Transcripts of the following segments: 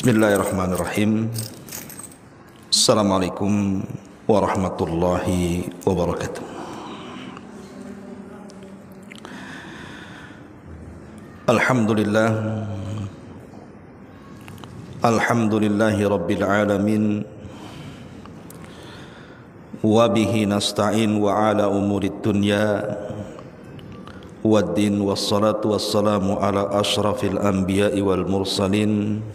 Bismillahirrahmanirrahim. Assalamualaikum warahmatullahi wabarakatuh. Alhamdulillah, alhamdulillahi rabbil alamin, wa bihi nasta'in wa ala umurid dunya waddin, wassalatu wassalamu ala ashrafil anbiya'i wal mursalin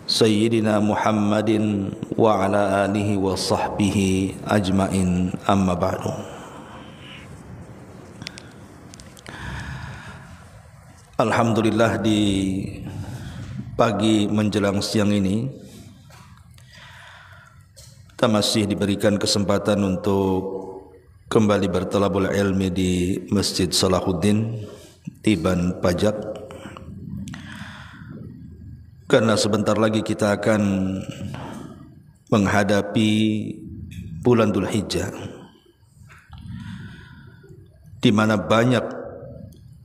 Sayyidina Muhammadin wa ala alihi wa sahbihi ajmain, amma ba'du. Alhamdulillah, di pagi menjelang siang ini kita masih diberikan kesempatan untuk kembali bertalabul ilmi di Masjid Salahuddin Tiban Pajak, karena sebentar lagi kita akan menghadapi bulan Dzulhijjah, di mana banyak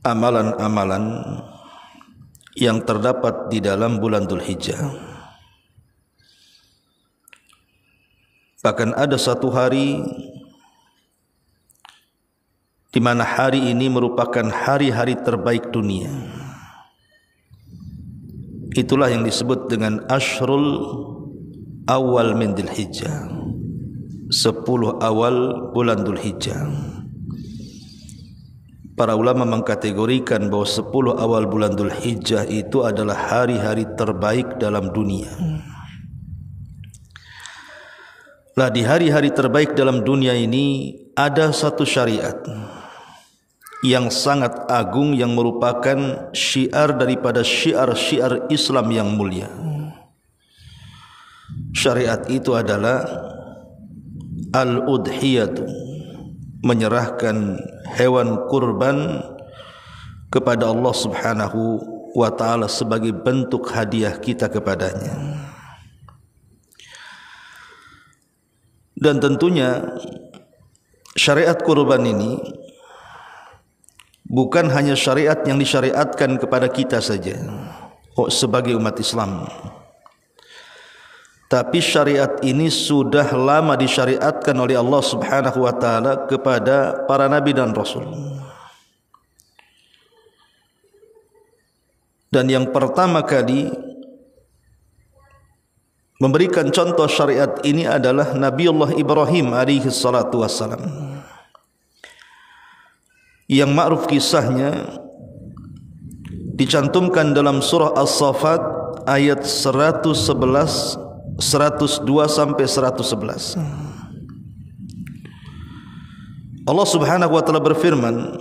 amalan-amalan yang terdapat di dalam bulan Dzulhijjah. Bahkan ada satu hari di mana hari ini merupakan hari-hari terbaik dunia. Itulah yang disebut dengan Ashrul Awal min Dzulhijjah, 10 awal bulan Dzulhijjah. Para ulama mengkategorikan bahwa 10 awal bulan Dzulhijjah itu adalah hari-hari terbaik dalam dunia. Lah, di hari-hari terbaik dalam dunia ini ada satu syariat yang sangat agung, yang merupakan syiar daripada syiar-syiar Islam yang mulia. Syariat itu adalah al-udhiyatu, menyerahkan hewan kurban kepada Allah Subhanahu wa ta'ala sebagai bentuk hadiah kita kepadanya. Dan tentunya syariat kurban ini bukan hanya syariat yang disyariatkan kepada kita saja sebagai umat Islam, tapi syariat ini sudah lama disyariatkan oleh Allah Subhanahu wa ta'ala kepada para nabi dan rasul. Dan yang pertama kali memberikan contoh syariat ini adalah Nabiullah Ibrahim alaihi salatu wassalam, yang ma'ruf kisahnya dicantumkan dalam surah As-Saffat ayat 111, 102 sampai 111. Allah Subhanahu wa ta'ala berfirman,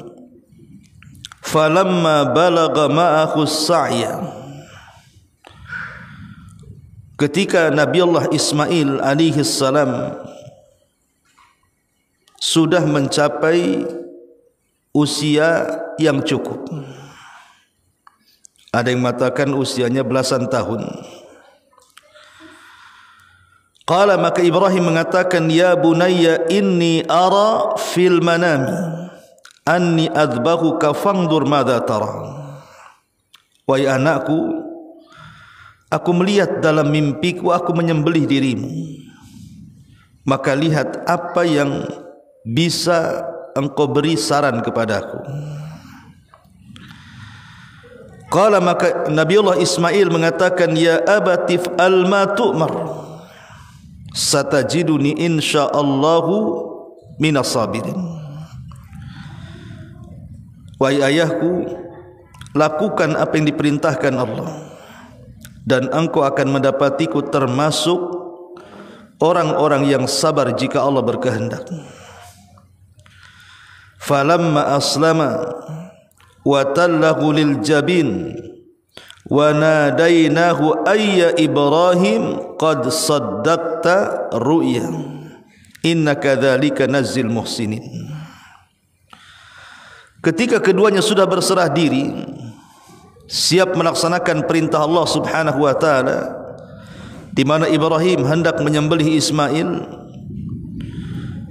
"Falamma balagha ma'ahu as-sa'ya." Ketika Nabi Allah Ismail alaihi salam sudah mencapai usia yang cukup, ada yang mengatakan usianya belasan tahun. Qala, maka Ibrahim mengatakan, "Ya bunayya inni ara fil manami anni adbahuka fangdur madza tara." Wahai anakku, aku melihat dalam mimpiku aku menyembelih dirimu, maka lihat apa yang bisa engkau beri saran kepadaku. Qala, maka Nabiullah Ismail mengatakan, "Ya abatif al-ma tu'mar, satajiduni insyaallahu minas sabirin." Wahai ayahku, lakukan apa yang diperintahkan Allah, dan engkau akan mendapatiku termasuk orang-orang yang sabar jika Allah berkehendak. Falamma aslama wa tallahu lil jabin wa nadainahu ayya Ibrahim qad saddaqta ru'ya innaka dzalika nazzil muhsinin. Ketika keduanya sudah berserah diri, siap melaksanakan perintah Allah Subhanahu wa ta'ala, di mana Ibrahim hendak menyembelih Ismail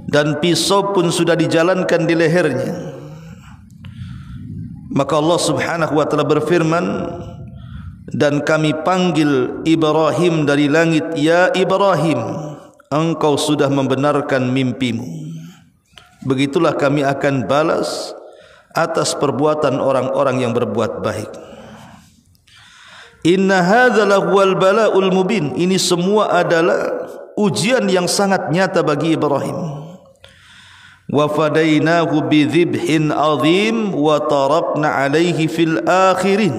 dan pisau pun sudah dijalankan di lehernya, maka Allah Subhanahu wa ta'ala berfirman, dan kami panggil Ibrahim dari langit, ya Ibrahim, engkau sudah membenarkan mimpimu. Begitulah kami akan balas atas perbuatan orang-orang yang berbuat baik. Inna hadza lahuwal bala'ul mubin. Ini semua adalah ujian yang sangat nyata bagi Ibrahim. Wa fadainahu bidzibhin azim wa tarakna alaihi fil akhirin.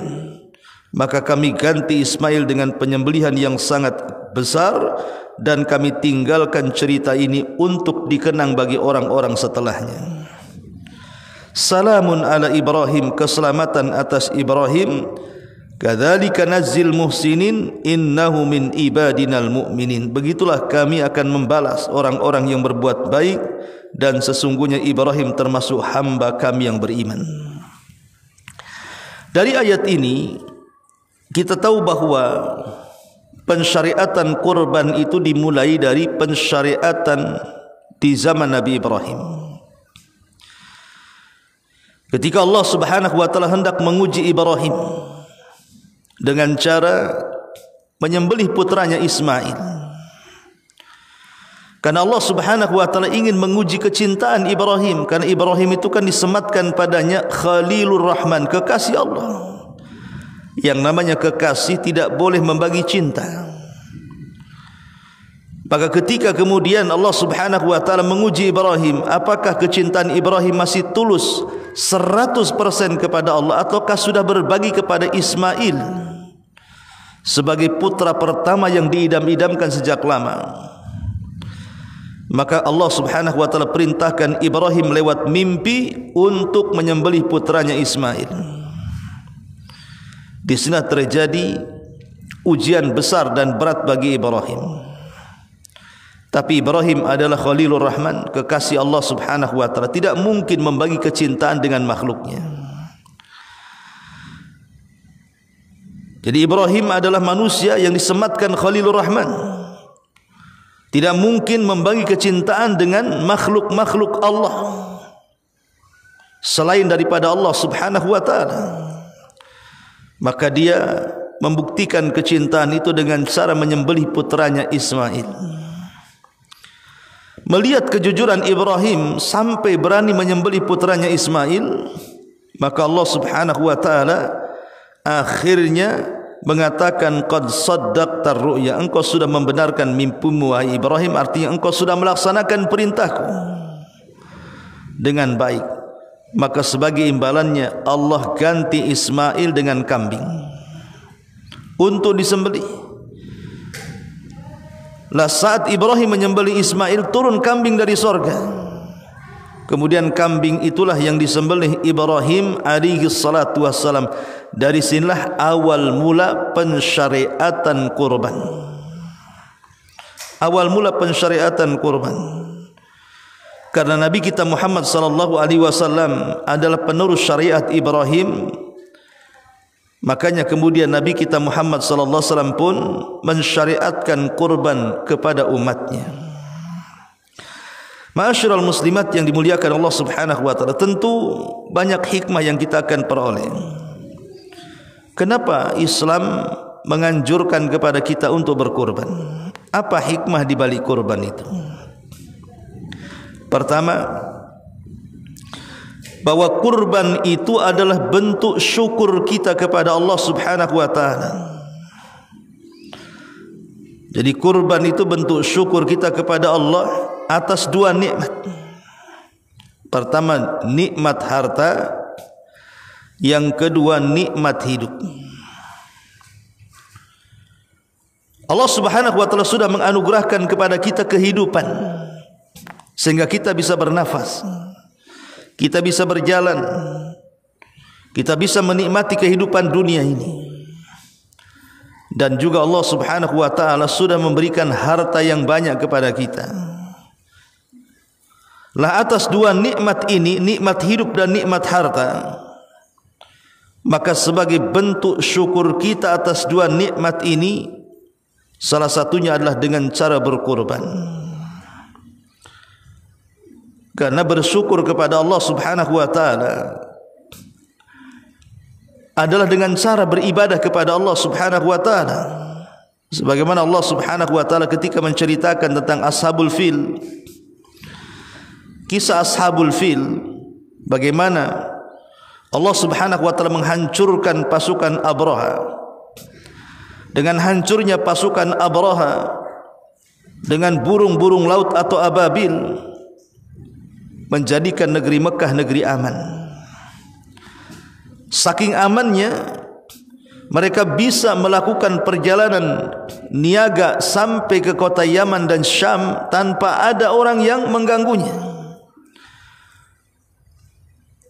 Maka kami ganti Ismail dengan penyembelihan yang sangat besar, dan kami tinggalkan cerita ini untuk dikenang bagi orang-orang setelahnya. Salamun ala Ibrahim, keselamatan atas Ibrahim. Kadzalika nazzil muhsinin innahu min ibadinal mu'minin. Begitulah kami akan membalas orang-orang yang berbuat baik, dan sesungguhnya Ibrahim termasuk hamba kami yang beriman. Dari ayat ini kita tahu bahwa pensyariatan kurban itu dimulai dari pensyariatan di zaman Nabi Ibrahim. Ketika Allah Subhanahu wa taala hendak menguji Ibrahim dengan cara menyembelih putranya Ismail, karena Allah Subhanahu wa taala ingin menguji kecintaan Ibrahim, karena Ibrahim itu kan disematkan padanya Khalilur Rahman, kekasih Allah. Yang namanya kekasih tidak boleh membagi cinta. Maka ketika kemudian Allah Subhanahu wa taala menguji Ibrahim, apakah kecintaan Ibrahim masih tulus 100% kepada Allah, ataukah sudah berbagi kepada Ismail sebagai putra pertama yang diidam-idamkan sejak lama? Maka Allah Subhanahu wa taala perintahkan Ibrahim lewat mimpi untuk menyembelih putranya Ismail. Di sini terjadi ujian besar dan berat bagi Ibrahim. Tapi Ibrahim adalah Khalilur Rahman, kekasih Allah Subhanahu wa taala, tidak mungkin membagi kecintaan dengan makhluknya. Jadi Ibrahim adalah manusia yang disematkan Khalilur Rahman, tidak mungkin membagi kecintaan dengan makhluk-makhluk Allah selain daripada Allah Subhanahu wa taala. Maka dia membuktikan kecintaan itu dengan cara menyembelih putranya Ismail. Melihat kejujuran Ibrahim sampai berani menyembelih putranya Ismail, maka Allah Subhanahu wa taala akhirnya mengatakan qad saddaqtar ru'ya, engkau sudah membenarkan mimpimu wahai Ibrahim, artinya engkau sudah melaksanakan perintahku dengan baik. Maka sebagai imbalannya Allah ganti Ismail dengan kambing untuk disembelih. Lah saat Ibrahim menyembelih Ismail, turun kambing dari sorga. Kemudian kambing itulah yang disembelih Ibrahim alaihi salatu wassalam. Dari sinilah awal mula pensyariatan kurban. Awal mula pensyariatan kurban. Karena Nabi kita Muhammad sallallahu alaihi wasallam adalah penerus syariat Ibrahim, makanya kemudian Nabi kita Muhammad sallallahu alaihi wasallam pun mensyariatkan kurban kepada umatnya. Ma'asyiral muslimat yang dimuliakan Allah Subhanahu wa taala, tentu banyak hikmah yang kita akan peroleh. Kenapa Islam menganjurkan kepada kita untuk berkurban? Apa hikmah di balik kurban itu? Pertama, bahwa kurban itu adalah bentuk syukur kita kepada Allah Subhanahu wa taala. Jadi kurban itu bentuk syukur kita kepada Allah atas dua nikmat. Pertama, nikmat harta, yang kedua nikmat hidup. Allah Subhanahu wa taala sudah menganugerahkan kepada kita kehidupan, sehingga kita bisa bernafas, kita bisa berjalan, kita bisa menikmati kehidupan dunia ini. Dan juga Allah Subhanahu wa taala sudah memberikan harta yang banyak kepada kita. Lah atas dua nikmat ini, nikmat hidup dan nikmat harta, maka sebagai bentuk syukur kita atas dua nikmat ini, salah satunya adalah dengan cara berkurban. Karena bersyukur kepada Allah Subhanahu wa taala adalah dengan cara beribadah kepada Allah Subhanahu wa taala. Sebagaimana Allah Subhanahu wa taala ketika menceritakan tentang Ashabul Fil, kisah Ashabul Fil, bagaimana Allah Subhanahu wa taala menghancurkan pasukan Abraha. Dengan hancurnya pasukan Abraha dengan burung-burung laut atau ababil, menjadikan negeri Mekah negeri aman. Saking amannya, mereka bisa melakukan perjalanan niaga sampai ke kota Yaman dan Syam tanpa ada orang yang mengganggunya.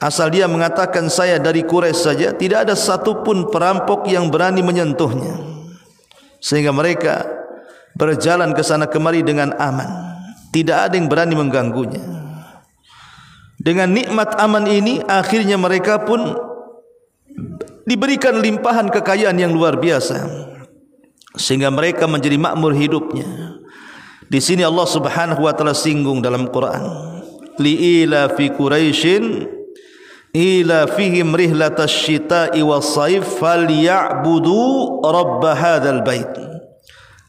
Asal dia mengatakan saya dari Quraisy saja, tidak ada satupun perampok yang berani menyentuhnya. Sehingga mereka berjalan ke sana kemari dengan aman. Tidak ada yang berani mengganggunya. Dengan nikmat aman ini, akhirnya mereka pun diberikan limpahan kekayaan yang luar biasa, sehingga mereka menjadi makmur hidupnya. Di sini Allah Subhanahu wa taala singgung dalam Quran, li'ila fi Quraisyin ila fihim rihlatash shita'i was-saif falyabudu rabb hadzal bait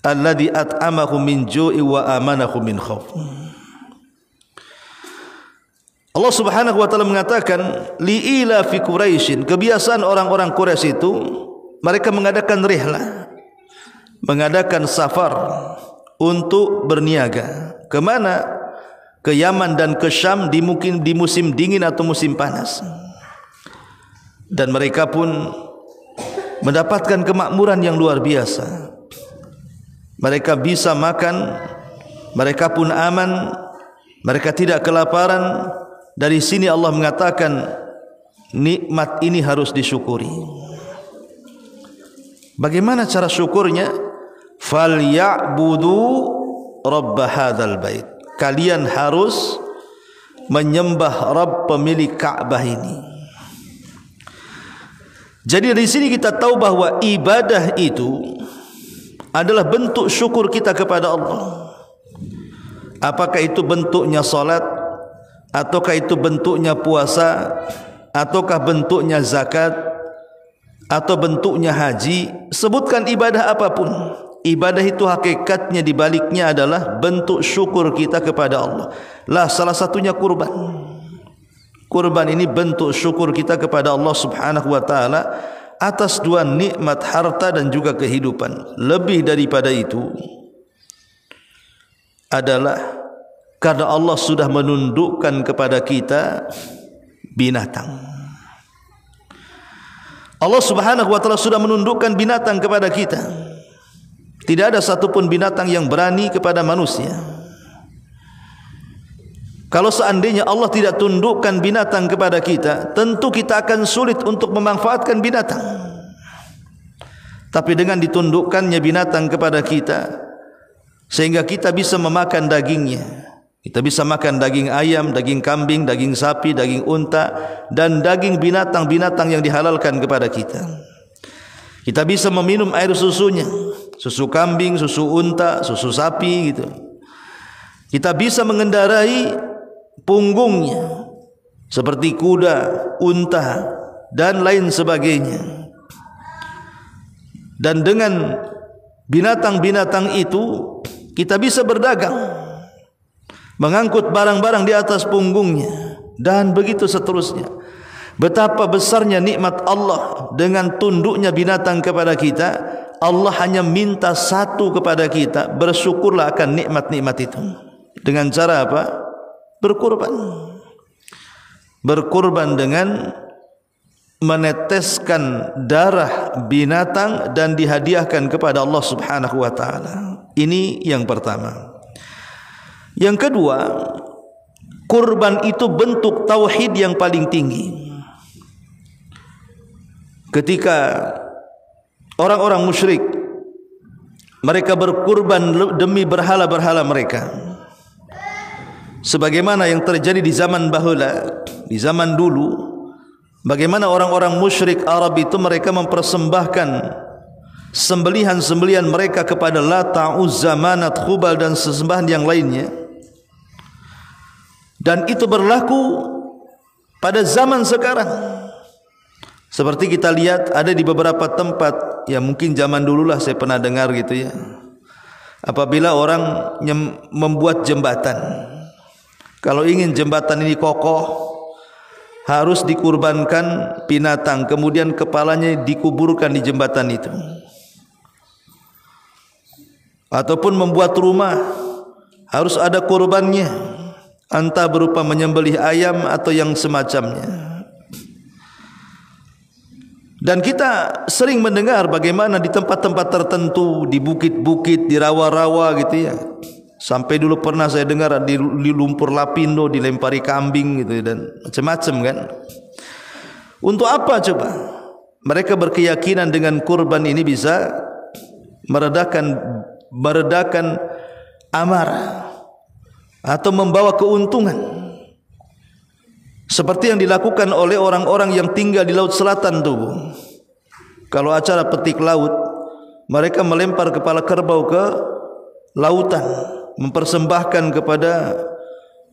alladzi at'amahum min ju'i wa amanahum min khauf. Allah Subhanahu wa taala mengatakan li'ila fi Quraisyin, kebiasaan orang-orang Quraisy itu mereka mengadakan rihlah, mengadakan safar untuk berniaga. Kemana? Ke Yaman dan ke Syam di musim dingin atau musim panas. Dan mereka pun mendapatkan kemakmuran yang luar biasa. Mereka bisa makan, mereka pun aman, mereka tidak kelaparan. Dari sini Allah mengatakan nikmat ini harus disyukuri. Bagaimana cara syukurnya? Falyabudu rabb hadzal bait. Kalian harus menyembah Rabb pemilik Ka'bah ini. Jadi dari sini kita tahu bahwa ibadah itu adalah bentuk syukur kita kepada Allah. Apakah itu bentuknya salat, ataukah itu bentuknya puasa, ataukah bentuknya zakat, atau bentuknya haji, sebutkan ibadah apapun. Ibadah itu hakikatnya di baliknya adalah bentuk syukur kita kepada Allah. Lah salah satunya kurban. Kurban ini bentuk syukur kita kepada Allah Subhanahu wa taala atas dua nikmat harta dan juga kehidupan. Lebih daripada itu adalah karena Allah sudah menundukkan kepada kita binatang. Allah Subhanahu wa taala sudah menundukkan binatang kepada kita. Tidak ada satupun binatang yang berani kepada manusia. Kalau seandainya Allah tidak tundukkan binatang kepada kita, tentu kita akan sulit untuk memanfaatkan binatang. Tapi dengan ditundukkannya binatang kepada kita, sehingga kita bisa memakan dagingnya. Kita bisa makan daging ayam, daging kambing, daging sapi, daging unta, dan daging binatang-binatang yang dihalalkan kepada kita. Kita bisa meminum air susunya, susu kambing, susu unta, susu sapi gitu. Kita bisa mengendarai punggungnya seperti kuda, unta dan lain sebagainya. Dan dengan binatang-binatang itu kita bisa berdagang, mengangkut barang-barang di atas punggungnya dan begitu seterusnya. Betapa besarnya nikmat Allah dengan tunduknya binatang kepada kita. Allah hanya minta satu kepada kita, bersyukurlah akan nikmat-nikmat itu. Dengan cara apa? Berkurban. Berkurban dengan meneteskan darah binatang dan dihadiahkan kepada Allah Subhanahu wa taala. Ini yang pertama. Yang kedua, kurban itu bentuk tauhid yang paling tinggi. Ketika orang-orang musyrik mereka berkurban demi berhala-berhala mereka, sebagaimana yang terjadi di zaman bahula, di zaman dulu, bagaimana orang-orang musyrik Arab itu mereka mempersembahkan sembelihan-sembelihan mereka kepada Lata, Uzza, Manat, Khubal dan sesembahan yang lainnya. Dan itu berlaku pada zaman sekarang. Seperti kita lihat ada di beberapa tempat, ya mungkin zaman dululah saya pernah dengar gitu ya. Apabila orang membuat jembatan, kalau ingin jembatan ini kokoh, harus dikurbankan binatang, kemudian kepalanya dikuburkan di jembatan itu. Ataupun membuat rumah, harus ada kurbannya, entah berupa menyembelih ayam atau yang semacamnya. Dan kita sering mendengar bagaimana di tempat-tempat tertentu, di bukit-bukit, di rawa-rawa gitu ya. Sampai dulu pernah saya dengar di lumpur lapindo dilempari kambing gitu dan macam-macam kan. Untuk apa coba? Mereka berkeyakinan dengan kurban ini bisa meredakan amarah atau membawa keuntungan. Seperti yang dilakukan oleh orang-orang yang tinggal di laut selatan tuh. Kalau acara petik laut, mereka melempar kepala kerbau ke lautan, mempersembahkan kepada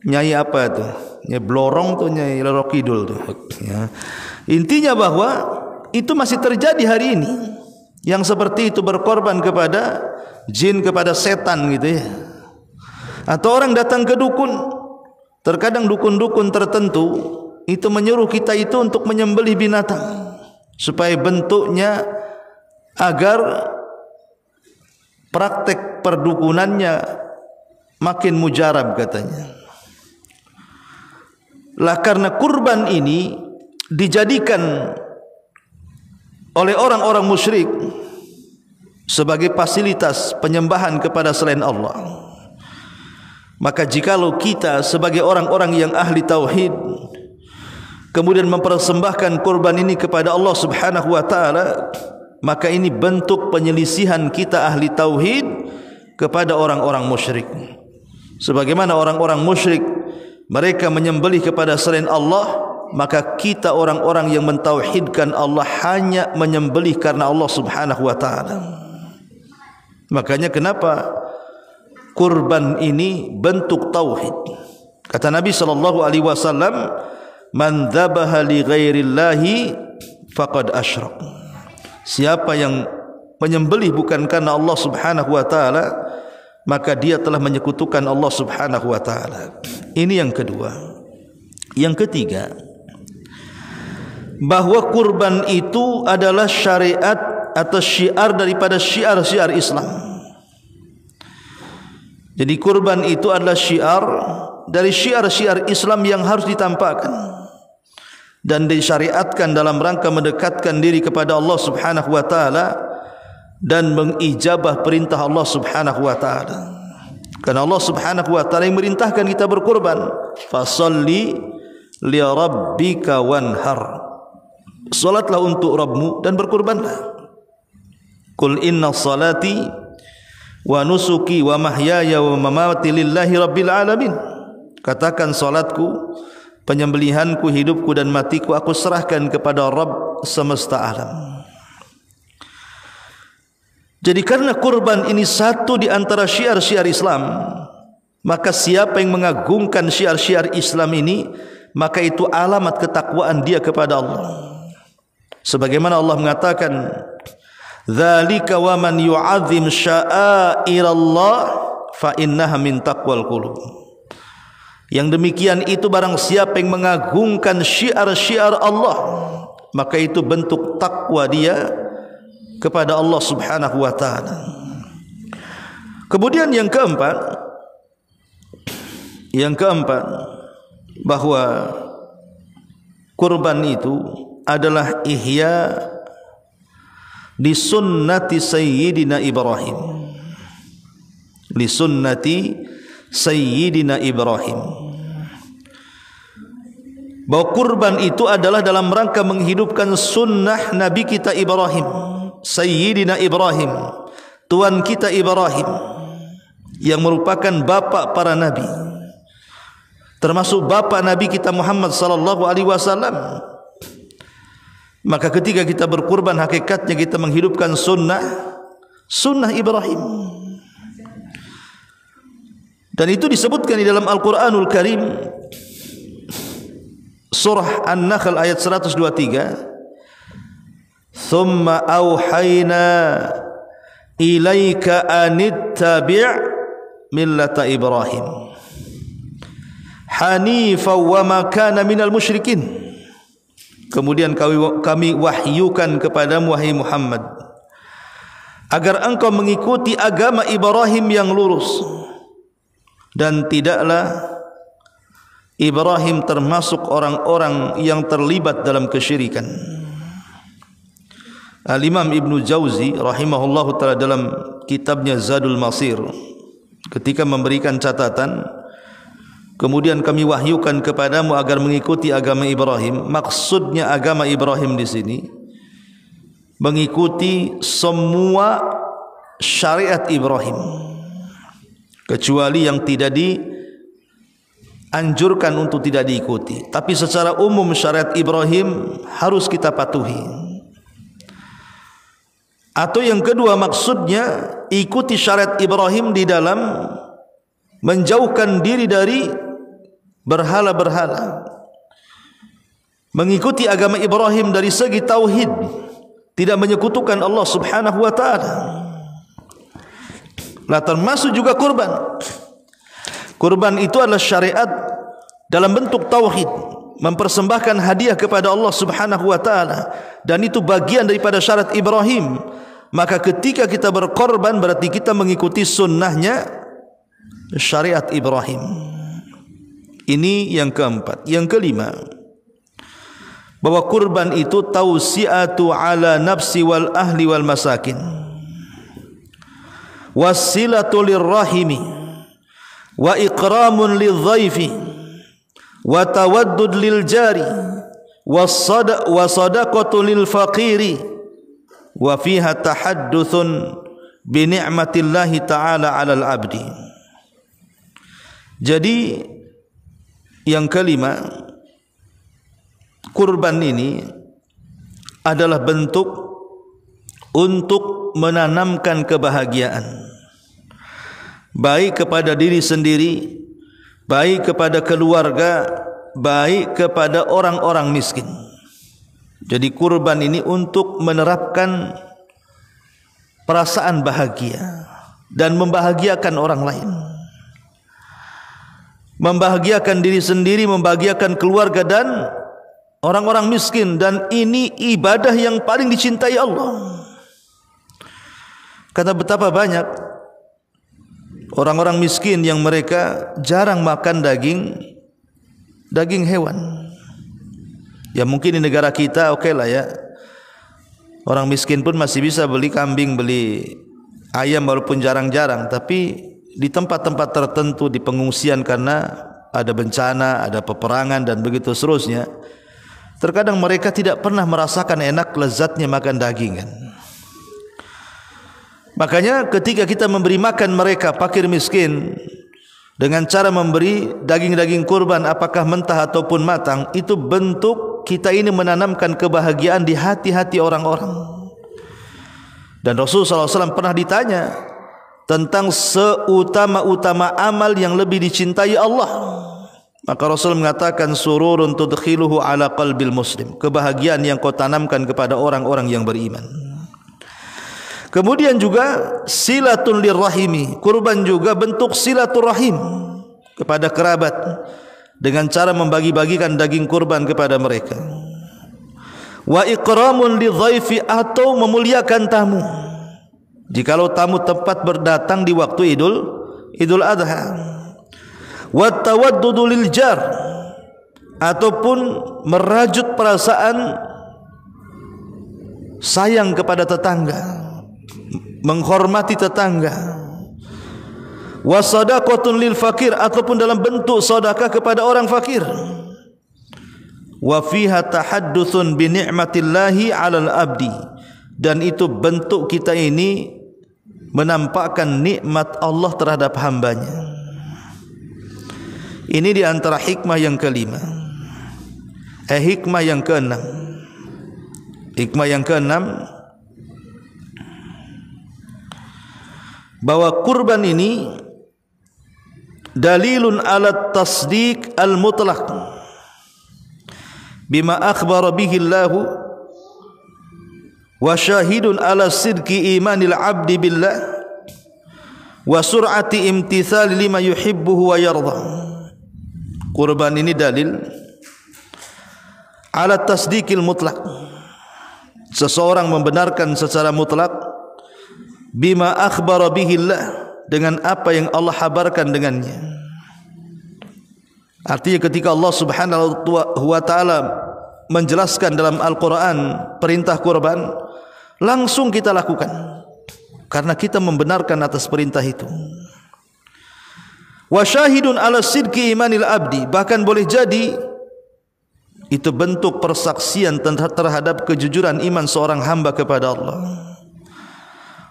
Nyai apa itu? Nyai Blorong tuh, Nyai Loro Kidul tuh. Ya. Intinya bahwa itu masih terjadi hari ini. Yang seperti itu berkorban kepada jin, kepada setan gitu ya. Atau orang datang ke dukun. Terkadang dukun-dukun tertentu itu menyuruh kita itu untuk menyembelih binatang supaya bentuknya, agar praktek perdukunannya makin mujarab katanya. Lah karena kurban ini dijadikan oleh orang-orang musyrik sebagai fasilitas penyembahan kepada selain Allah, maka jikalau kita sebagai orang-orang yang ahli tauhid kemudian mempersembahkan kurban ini kepada Allah Subhanahu wa taala, maka ini bentuk penyelisihan kita ahli tauhid kepada orang-orang musyrik. Sebagaimana orang-orang musyrik mereka menyembelih kepada selain Allah, maka kita orang-orang yang mentauhidkan Allah hanya menyembelih karena Allah Subhanahu wa taala. Makanya kenapa kurban ini bentuk tauhid. Kata Nabi sallallahu alaihi wasallam, "Man dzabaha li ghairillahi faqad asyrak." Siapa yang menyembelih bukan karena Allah Subhanahu wa taala, maka dia telah menyekutukan Allah Subhanahu wa taala. Ini yang kedua. Yang ketiga, bahwa kurban itu adalah syariat atau syiar daripada syiar-syiar Islam. Jadi kurban itu adalah syiar dari syiar-syiar Islam yang harus ditampakkan dan disyariatkan dalam rangka mendekatkan diri kepada Allah Subhanahu wa taala dan mengijabah perintah Allah Subhanahu wa taala. Karena Allah Subhanahu wa taala yang merintahkan kita berkurban, fasalli li rabbika wanhar. Salatlah untuk Rabbmu dan berkurbanlah. Qul inna salati wa nusuki wa mahyaya wa mamati lillahi rabbil alamin. Katakan salatku, penyembelihanku, hidupku dan matiku aku serahkan kepada Rabb semesta alam. Jadi karena kurban ini satu di antara syiar-syiar Islam, maka siapa yang mengagungkan syiar-syiar Islam ini, maka itu alamat ketakwaan dia kepada Allah. Sebagaimana Allah mengatakan, "Dzalika wa man yu'azzim sya'airallah fa innaha min taqwal qulub." Yang demikian itu barang siapa yang mengagungkan syiar-syiar Allah, maka itu bentuk takwa dia kepada Allah Subhanahu wa taala. Kemudian yang keempat, bahwa kurban itu adalah ihya li sunnati sayyidina Ibrahim. Li sunnati sayyidina Ibrahim. Bahwa kurban itu adalah dalam rangka menghidupkan sunnah Nabi kita Ibrahim, Sayyidina Ibrahim, Tuan kita Ibrahim, yang merupakan bapa para nabi, termasuk bapa Nabi kita Muhammad sallallahu alaihi wasallam. Maka ketika kita berkurban, hakikatnya kita menghidupkan sunnah Ibrahim. Dan itu disebutkan di dalam Al-Quranul Karim, surah An-Nahl ayat 123. thumma auhayna ilaika anittabi' millata Ibrahim hanifan wa ma kana minal musyrikin. Kemudian kami wahyukan kepadamu wahai Muhammad agar engkau mengikuti agama Ibrahim yang lurus, dan tidaklah Ibrahim termasuk orang-orang yang terlibat dalam kesyirikan. Al-Imam Ibnu Jauzi rahimahullahu ta'ala dalam kitabnya Zadul Masir ketika memberikan catatan, kemudian kami wahyukan kepadamu agar mengikuti agama Ibrahim. Maksudnya agama Ibrahim di sini mengikuti semua syariat Ibrahim, kecuali yang tidak dianjurkan untuk tidak diikuti. Tapi secara umum syariat Ibrahim harus kita patuhi. Atau yang kedua, maksudnya ikuti syariat Ibrahim di dalam menjauhkan diri dari berhala-berhala, mengikuti agama Ibrahim dari segi tauhid, tidak menyekutukan Allah Subhanahu wa ta'ala. Nah, termasuk juga kurban. Kurban itu adalah syariat dalam bentuk tauhid, mempersembahkan hadiah kepada Allah Subhanahu wa ta'ala, dan itu bagian daripada syariat Ibrahim. Maka ketika kita berkorban berarti kita mengikuti sunnahnya syariat Ibrahim. Ini yang keempat. Yang kelima, bahwa kurban itu tausiatu ala nafsi wal ahli wal masakin, wasilatu lirrahimi, wa ikramun lidhaifi, wa tawaddud lil jari, wa sadaqatu lil faqiri, wa fiha tahadduthun bi ni'matillahi ta'ala 'alal 'abdi. Jadi yang kelima, kurban ini adalah bentuk untuk menanamkan kebahagiaan, baik kepada diri sendiri, baik kepada keluarga, baik kepada orang-orang miskin. Jadi kurban ini untuk menerapkan perasaan bahagia dan membahagiakan orang lain, membahagiakan diri sendiri, membahagiakan keluarga dan orang-orang miskin. Dan ini ibadah yang paling dicintai Allah. Karena betapa banyak orang-orang miskin yang mereka jarang makan daging hewan. Ya mungkin di negara kita oke lah ya, orang miskin pun masih bisa beli kambing, beli ayam walaupun jarang-jarang. Tapi di tempat-tempat tertentu, di pengungsian karena ada bencana, ada peperangan dan begitu seterusnya, terkadang mereka tidak pernah merasakan enak lezatnya makan daging kan. Makanya ketika kita memberi makan mereka fakir miskin dengan cara memberi daging-daging kurban, apakah mentah ataupun matang, itu bentuk kita ini menanamkan kebahagiaan di hati-hati orang-orang. Dan Rasulullah SAW pernah ditanya tentang seutama-utama amal yang lebih dicintai Allah, maka Rasul mengatakan sururun tudkhiluhu ala qalbil muslim, kebahagiaan yang kau tanamkan kepada orang-orang yang beriman. Kemudian juga silatun lirrahimi, kurban juga bentuk silaturahim kepada kerabat dengan cara membagi-bagikan daging kurban kepada mereka. Wa ikramun lidhaifi, atau memuliakan tamu. Jikalau tamu tempat berdatang di waktu Idul Adha. Wa tawaddudu lil jar, ataupun merajut perasaan sayang kepada tetangga, menghormati tetangga. Wa sadaqatun lil fakir, ataupun dalam bentuk sedekah kepada orang fakir. Wa fiha tahadduthun bi ni'matillahi 'alal abdi, dan itu bentuk kita ini menampakkan nikmat Allah terhadap hambanya. Ini di antara hikmah yang kelima. Hikmah yang keenam. Hikmah yang keenam, bahwa kurban ini dalilun ala tasdiq al-mutlaq bima akhbara bihi Allah wa syahidun ala sidqi imanil abdi billah wa sur'ati imtithali lima yuhibbuhu wa yarda. Kurban ini dalil ala tasdiqil mutlak, seseorang membenarkan secara mutlak bima akhbara bihillah, dengan apa yang Allah habarkan dengannya. Artinya ketika Allah Subhanahu wa taala menjelaskan dalam Al-Quran perintah kurban, langsung kita lakukan karena kita membenarkan atas perintah itu. Wa syahidun ala sidqi imanil abdi, bahkan boleh jadi itu bentuk persaksian terhadap kejujuran iman seorang hamba kepada Allah.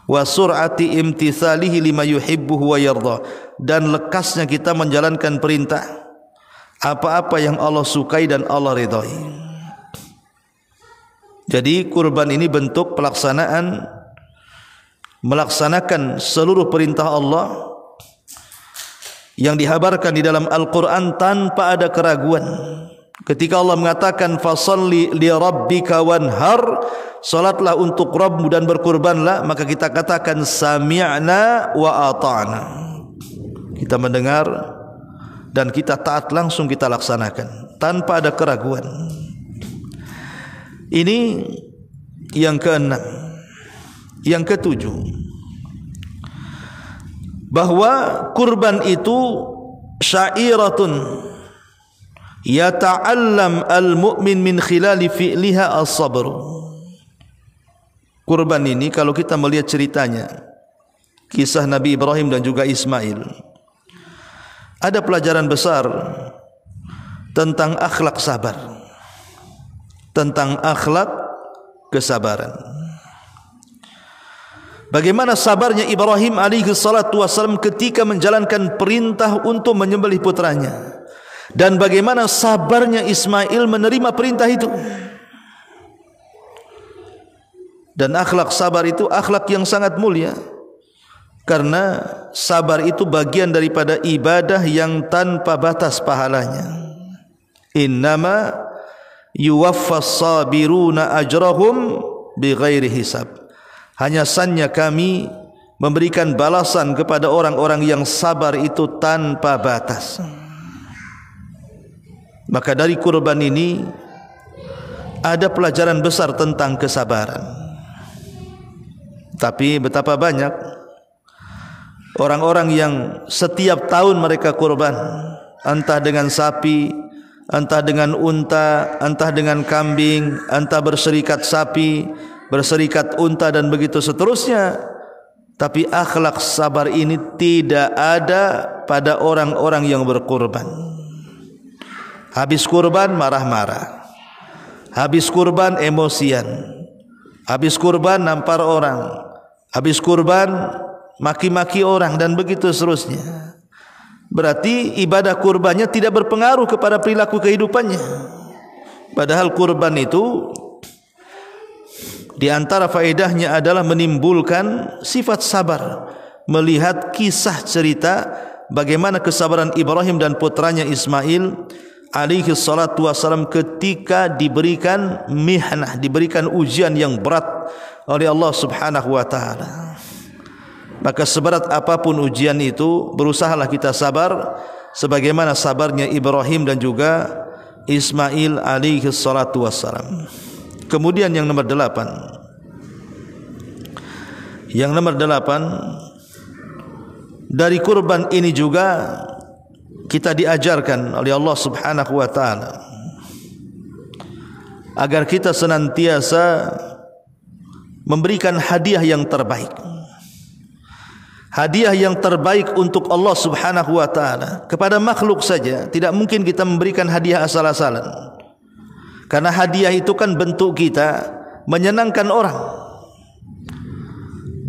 Wa sur'ati imtithalihi lima yuhibbuhu wa yarda, dan lekasnya kita menjalankan perintah apa-apa yang Allah sukai dan Allah ridhai. Jadi kurban ini bentuk melaksanakan seluruh perintah Allah yang dihabarkan di dalam Al-Quran tanpa ada keraguan. Ketika Allah mengatakan fasalli li rabbika wanhar, salatlah untuk Rabbmu dan berkurbanlah, maka kita katakan sami'na wa ata'na, kita mendengar dan kita taat, langsung kita laksanakan tanpa ada keraguan. Ini yang keenam. Yang ketujuh, bahwa kurban itu syairatun yata'allam al-mu'min min khilali fi'liha as-sabr. Kurban ini kalau kita melihat ceritanya, kisah Nabi Ibrahim dan juga Ismail, ada pelajaran besar tentang akhlak sabar, tentang akhlak kesabaran. Bagaimana sabarnya Ibrahim alaihi salatu wasallam ketika menjalankan perintah untuk menyembelih putranya, dan bagaimana sabarnya Ismail menerima perintah itu. Dan akhlak sabar itu akhlak yang sangat mulia, karena sabar itu bagian daripada ibadah yang tanpa batas pahalanya. Innama yuwaffas sabiruna ajrahum bighairi hisab. Hanya saja kami memberikan balasan kepada orang-orang yang sabar itu tanpa batas. Maka dari kurban ini ada pelajaran besar tentang kesabaran. Tapi betapa banyak orang-orang yang setiap tahun mereka kurban, entah dengan sapi, entah dengan unta, entah dengan kambing, entah berserikat sapi, berserikat unta dan begitu seterusnya. Tapi akhlak sabar ini tidak ada pada orang-orang yang berkurban. Habis kurban marah-marah, habis kurban emosian, habis kurban nampar orang, habis kurban maki-maki orang dan begitu seterusnya. Berarti ibadah kurbannya tidak berpengaruh kepada perilaku kehidupannya. Padahal kurban itu di antara faedahnya adalah menimbulkan sifat sabar. Melihat kisah cerita bagaimana kesabaran Ibrahim dan putranya Ismail alaihi salatu wasalam ketika diberikan mihnah, diberikan ujian yang berat oleh Allah Subhanahu wa taala. Maka seberat apapun ujian itu, berusahalah kita sabar sebagaimana sabarnya Ibrahim dan juga Ismail alaihi salatu wassalam. Kemudian yang nomor 8. Yang nomor 8, dari kurban ini juga kita diajarkan oleh Allah Subhanahu wa taala agar kita senantiasa memberikan hadiah yang terbaik. Hadiah yang terbaik untuk Allah Subhanahu wa taala. Kepada makhluk saja tidak mungkin kita memberikan hadiah asal-asalan, karena hadiah itu kan bentuk kita menyenangkan orang.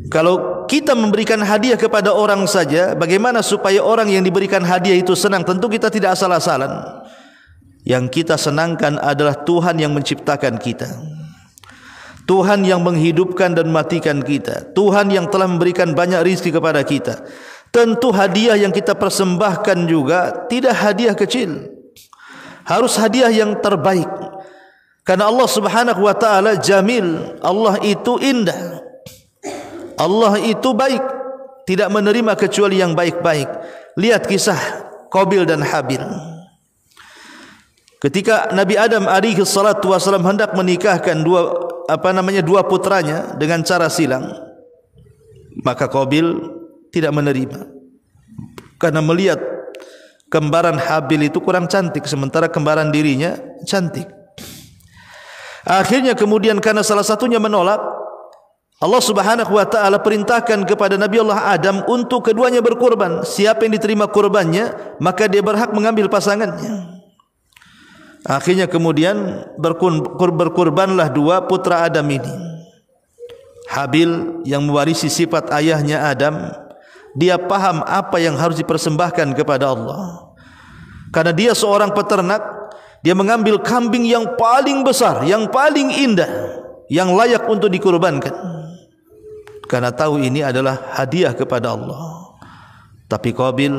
Kalau kita memberikan hadiah kepada orang saja, bagaimana supaya orang yang diberikan hadiah itu senang? Tentu kita tidak asal-asalan. Yang kita senangkan adalah Tuhan yang menciptakan kita, Tuhan yang menghidupkan dan matikan kita, Tuhan yang telah memberikan banyak rezeki kepada kita. Tentu hadiah yang kita persembahkan juga tidak hadiah kecil, harus hadiah yang terbaik. Karena Allah Subhanahu wa taala jamil, Allah itu indah, Allah itu baik, tidak menerima kecuali yang baik-baik. Lihat kisah Qabil dan Habil. Ketika Nabi Adam alaihi salatu wasallam hendak menikahkan dua putranya dengan cara silang, maka Qabil tidak menerima karena melihat kembaran Habil itu kurang cantik sementara kembaran dirinya cantik. Akhirnya kemudian karena salah satunya menolak, Allah Subhanahu wa taala perintahkan kepada Nabi Allah Adam untuk keduanya berkurban. Siapa yang diterima kurbannya, maka dia berhak mengambil pasangannya. Akhirnya kemudian berkurbanlah dua putra Adam ini. Habil yang mewarisi sifat ayahnya Adam, dia paham apa yang harus dipersembahkan kepada Allah. Karena dia seorang peternak, dia mengambil kambing yang paling besar, yang paling indah, yang layak untuk dikurbankan. Karena tahu ini adalah hadiah kepada Allah. Tapi Qabil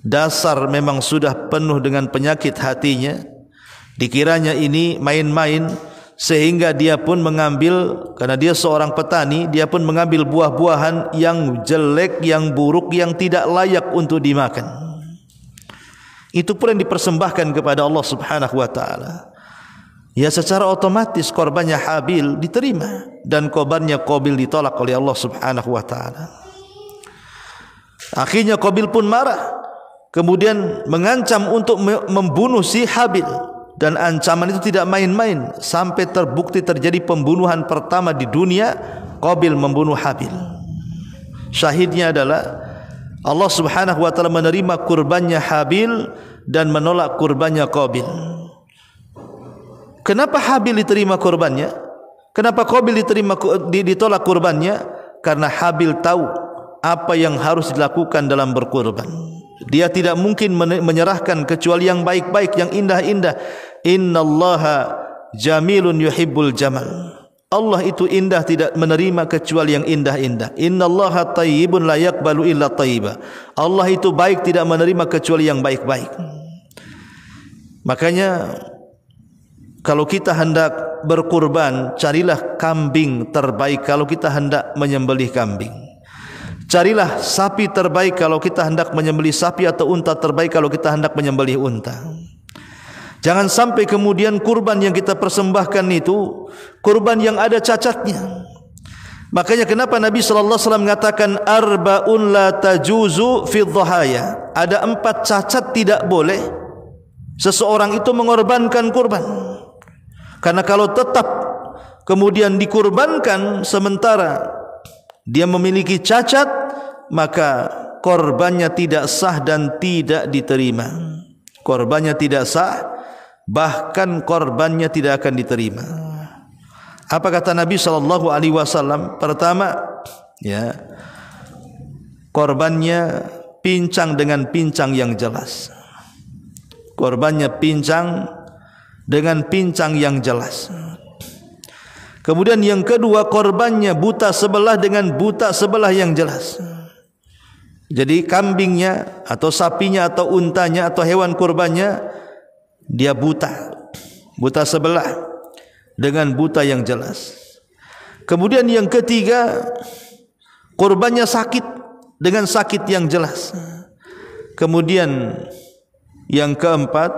dasar memang sudah penuh dengan penyakit hatinya. Dikiranya ini main-main, sehingga dia pun mengambil, karena dia seorang petani, dia pun mengambil buah-buahan yang jelek, yang buruk, yang tidak layak untuk dimakan. Itu pun yang dipersembahkan kepada Allah Subhanahu wa taala. Ya, secara otomatis korbannya Habil diterima dan korbannya Qabil ditolak oleh Allah Subhanahu wa taala. Akhirnya Qabil pun marah, kemudian mengancam untuk membunuh si Habil, dan ancaman itu tidak main-main sampai terbukti terjadi pembunuhan pertama di dunia. Qabil membunuh Habil. Syahidnya adalah Allah Subhanahu wa taala menerima kurbannya Habil dan menolak kurbannya Qabil. Kenapa Habil diterima kurbannya? Kenapa Qabil ditolak kurbannya? Karena Habil tahu apa yang harus dilakukan dalam berkurban. Dia tidak mungkin menyerahkan kecuali yang baik-baik, yang indah-indah. Innallaha jamilun yuhibbul jamal. Allah itu indah, tidak menerima kecuali yang indah-indah. Innallaha tayyibun la yaqbalu illa tayyiba. Allah itu baik, tidak menerima kecuali yang baik-baik. Makanya kalau kita hendak berkurban, carilah kambing terbaik kalau kita hendak menyembelih kambing. Carilah sapi terbaik kalau kita hendak menyembelih sapi, atau unta terbaik kalau kita hendak menyembelih unta. Jangan sampai kemudian kurban yang kita persembahkan itu kurban yang ada cacatnya. Makanya kenapa Nabi sallallahu alaihi wasallam mengatakan arba'un la tajuzu fi dhahaya. Ada 4 cacat tidak boleh seseorang itu mengorbankan kurban. Karena kalau tetap kemudian dikurbankan sementara dia memiliki cacat, maka korbannya tidak sah dan tidak diterima. Korbannya tidak sah, bahkan korbannya tidak akan diterima. Apa kata Nabi sallallahu alaihi wasallam? Pertama, ya, korbannya pincang dengan pincang yang jelas. Korbannya pincang dengan pincang yang jelas. Kemudian yang kedua, korbannya buta sebelah dengan buta sebelah yang jelas. Jadi kambingnya atau sapinya atau untanya atau hewan kurbannya dia buta sebelah dengan buta yang jelas. Kemudian yang ketiga, kurbannya sakit dengan sakit yang jelas. Kemudian yang keempat,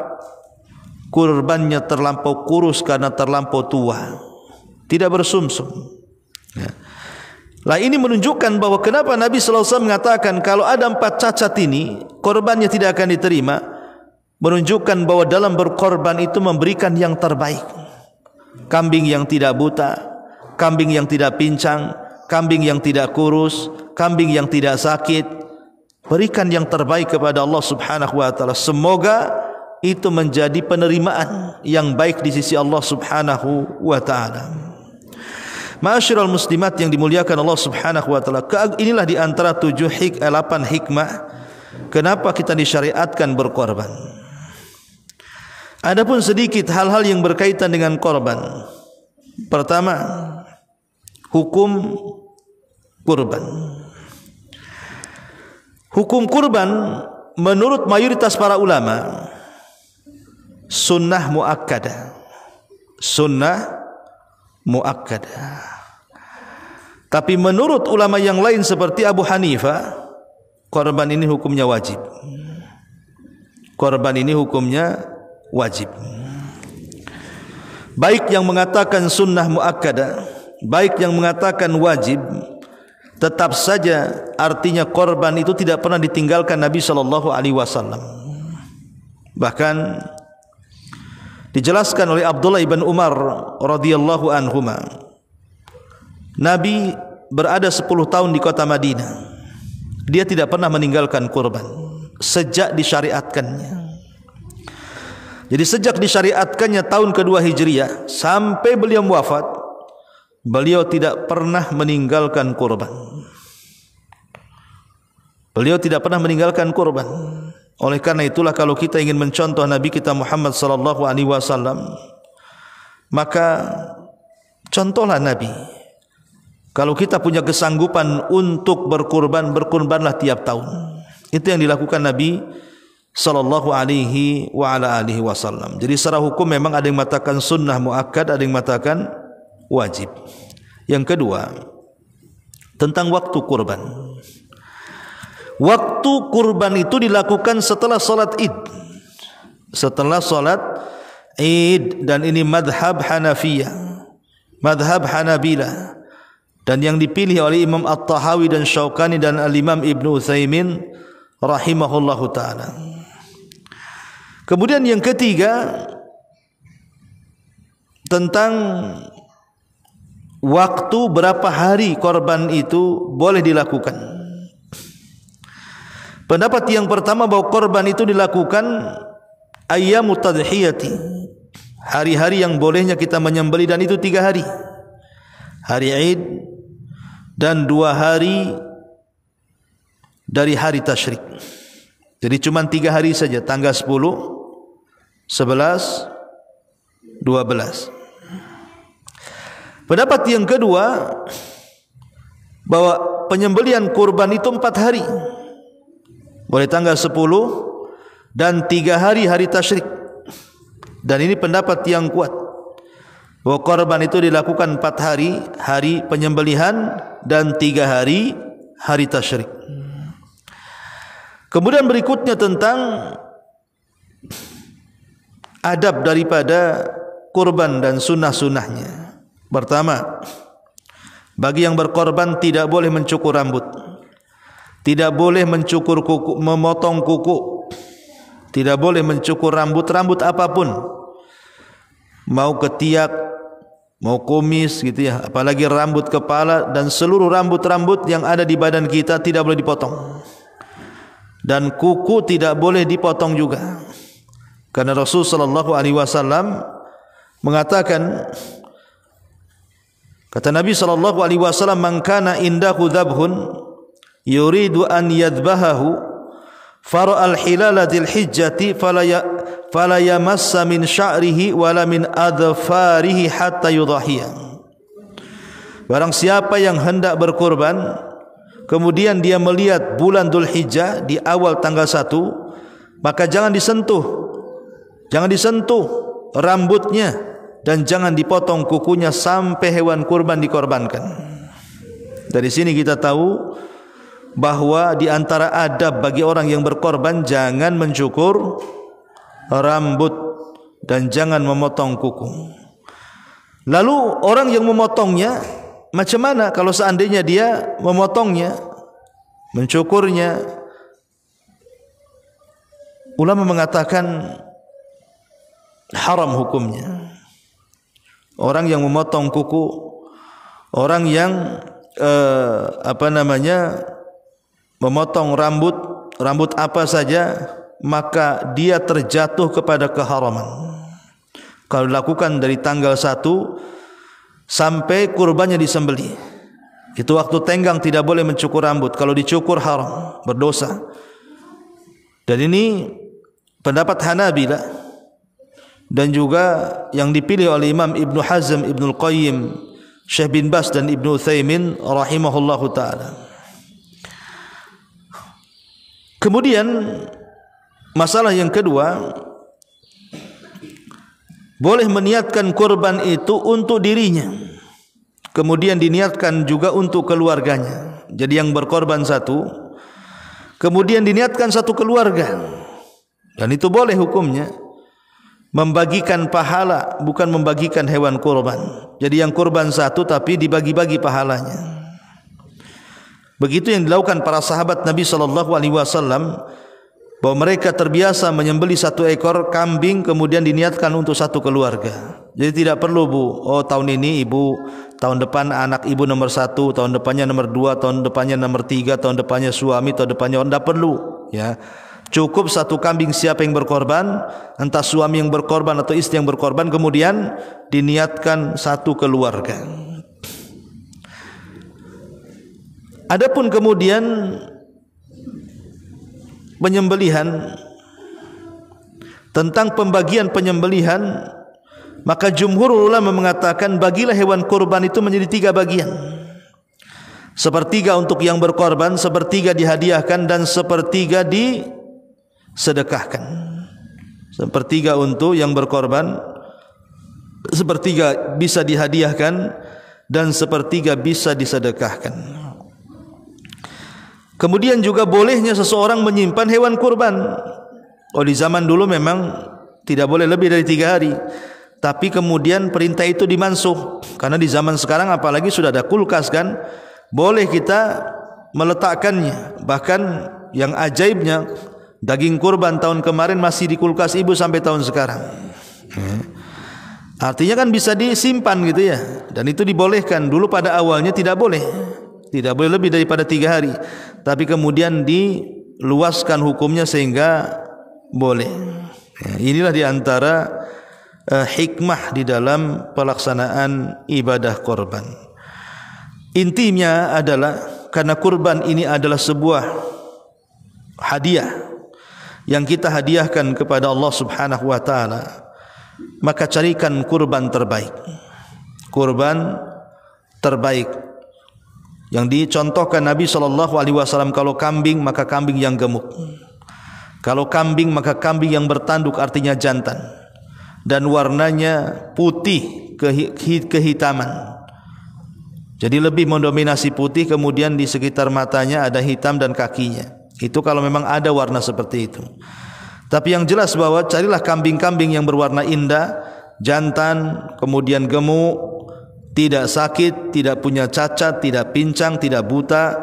kurbannya terlampau kurus karena terlampau tua, tidak bersumsum. Ya. Lah ini menunjukkan bahwa kenapa Nabi sallallahu alaihi wasallam mengatakan kalau ada 4 cacat ini korbannya tidak akan diterima, menunjukkan bahwa dalam berkorban itu memberikan yang terbaik. Kambing yang tidak buta, kambing yang tidak pincang, kambing yang tidak kurus, kambing yang tidak sakit. Berikan yang terbaik kepada Allah Subhanahu wa taala. Semoga itu menjadi penerimaan yang baik di sisi Allah Subhanahu wa taala. Ma'asyiral muslimat yang dimuliakan Allah Subhanahu wa taala, inilah di antara 8 hikmah kenapa kita disyariatkan berkorban. Adapun sedikit hal-hal yang berkaitan dengan korban. Pertama, hukum kurban. Hukum kurban menurut mayoritas para ulama sunnah muakkadah. sunnah muakkadah. Tapi menurut ulama yang lain seperti Abu Hanifah, korban ini hukumnya wajib. Korban ini hukumnya wajib. Baik yang mengatakan sunnah muakkadah, baik yang mengatakan wajib, tetap saja artinya korban itu tidak pernah ditinggalkan Nabi SAW. Bahkan dijelaskan oleh Abdullah ibn Umar radhiyallahu anhuma, Nabi berada 10 tahun di kota Madinah. Dia tidak pernah meninggalkan kurban sejak disyariatkannya. Jadi sejak disyariatkannya tahun kedua Hijriah sampai beliau wafat, beliau tidak pernah meninggalkan kurban. Beliau tidak pernah meninggalkan kurban. Oleh karena itulah kalau kita ingin mencontoh Nabi kita Muhammad sallallahu alaihi wasallam, maka contohlah Nabi. Kalau kita punya kesanggupan untuk berkurban, berkurbanlah tiap tahun. Itu yang dilakukan Nabi sallallahu alaihi wa ala alihi wasallam. Jadi secara hukum memang ada yang mengatakan sunnah muakkad, ada yang mengatakan wajib. Yang kedua, tentang waktu kurban. Waktu kurban itu dilakukan setelah salat Id. Setelah salat Id, dan ini madhab Hanafiyah, madhab Hanabilah, dan yang dipilih oleh Imam At-Tahawi dan Syaukani dan Al-Imam Ibnu Utsaimin rahimahullahu taala. Kemudian yang ketiga, tentang waktu berapa hari korban itu boleh dilakukan. Pendapat yang pertama bahwa korban itu dilakukan ayyamut tadhiyati, hari-hari yang bolehnya kita menyembelih, dan itu 3 hari. Hari Id dan 2 hari dari hari tasyrik. Jadi cuma 3 hari saja, tanggal 10, 11, 12. Pendapat yang kedua bahwa penyembelihan kurban itu 4 hari. Boleh tanggal 10 dan 3 hari hari tasyrik. Dan ini pendapat yang kuat, bahwa korban itu dilakukan 4 hari, hari penyembelihan, dan 3 hari hari tasyrik. Kemudian berikutnya tentang adab daripada kurban dan sunnah-sunnahnya. Pertama, bagi yang berkorban tidak boleh mencukur rambut, tidak boleh mencukur kuku, memotong kuku, tidak boleh mencukur rambut apapun, mau ketiak, mau kumis gitu ya, apalagi rambut kepala, dan seluruh rambut-rambut yang ada di badan kita tidak boleh dipotong. Dan kuku tidak boleh dipotong juga, karena Rasul sallallahu alaihi wasallam mengatakan, kata Nabi sallallahu alaihi wasallam, man kana indahu dhabhun yuridu an yadhbahahu fara'al hilala dzil hijjati fala yamassa min sya'rihi wala min adfarihi hatta yudhhiya. Barang siapa yang hendak berkurban, kemudian dia melihat bulan Dzulhijjah di awal tanggal 1, maka jangan disentuh rambutnya, dan jangan dipotong kukunya sampai hewan kurban dikorbankan. Dari sini kita tahu bahwa di antara adab bagi orang yang berkorban, jangan mencukur rambut dan jangan memotong kuku. Lalu orang yang memotongnya macam mana kalau seandainya dia memotongnya, mencukurnya? Ulama mengatakan haram hukumnya. Orang yang memotong kuku, orang yang memotong rambut apa saja, maka dia terjatuh kepada keharaman. Kalau dilakukan dari tanggal 1 sampai kurbannya disembelih, itu waktu tenggang tidak boleh mencukur rambut. Kalau dicukur haram, berdosa. Dan ini pendapat Hanabilah, dan juga yang dipilih oleh Imam Ibnu Hazm, Ibnu Qayyim, Syekh bin Bas dan Ibnu Utsaimin rahimahullahu taala. Kemudian masalah yang kedua, boleh meniatkan kurban itu untuk dirinya, kemudian diniatkan juga untuk keluarganya. Jadi yang berkorban satu, kemudian diniatkan satu keluarga, dan itu boleh hukumnya. Membagikan pahala, bukan membagikan hewan kurban. Jadi yang kurban satu tapi dibagi-bagi pahalanya. Begitu yang dilakukan para sahabat Nabi SAW, bahwa mereka terbiasa menyembelih satu ekor kambing kemudian diniatkan untuk satu keluarga. Jadi tidak perlu, Bu, oh tahun ini ibu, tahun depan anak ibu nomor 1, tahun depannya nomor 2, tahun depannya nomor 3, tahun depannya suami, tahun depannya tidak perlu, ya. Cukup satu kambing siapa yang berkorban, entah suami yang berkorban atau istri yang berkorban, kemudian diniatkan satu keluarga. Adapun kemudian penyembelihan, tentang pembagian penyembelihan, maka jumhur ulama mengatakan bagilah hewan kurban itu menjadi 3 bagian. Sepertiga untuk yang berkorban, sepertiga dihadiahkan, dan sepertiga disedekahkan. Sepertiga untuk yang berkorban, sepertiga bisa dihadiahkan, dan sepertiga bisa disedekahkan. Kemudian juga bolehnya seseorang menyimpan hewan kurban. Oh, di zaman dulu memang tidak boleh lebih dari 3 hari. Tapi kemudian perintah itu dimansuh, karena di zaman sekarang apalagi sudah ada kulkas kan, boleh kita meletakkannya. Bahkan yang ajaibnya, daging kurban tahun kemarin masih di kulkas ibu sampai tahun sekarang. Artinya kan bisa disimpan gitu ya. Dan itu dibolehkan. Dulu pada awalnya tidak boleh lebih daripada 3 hari. Tapi kemudian diluaskan hukumnya sehingga boleh. Inilah diantara hikmah di dalam pelaksanaan ibadah korban. Intinya adalah karena kurban ini adalah sebuah hadiah yang kita hadiahkan kepada Allah Subhanahu wa taala, maka carikan kurban terbaik. Kurban terbaik yang dicontohkan Nabi SAW, kalau kambing maka kambing yang gemuk. Kalau kambing maka kambing yang bertanduk, artinya jantan, dan warnanya putih kehitaman. Jadi lebih mendominasi putih, kemudian di sekitar matanya ada hitam dan kakinya. Itu kalau memang ada warna seperti itu. Tapi yang jelas bahwa carilah kambing-kambing yang berwarna indah, jantan, kemudian gemuk, tidak sakit, tidak punya cacat, tidak pincang, tidak buta,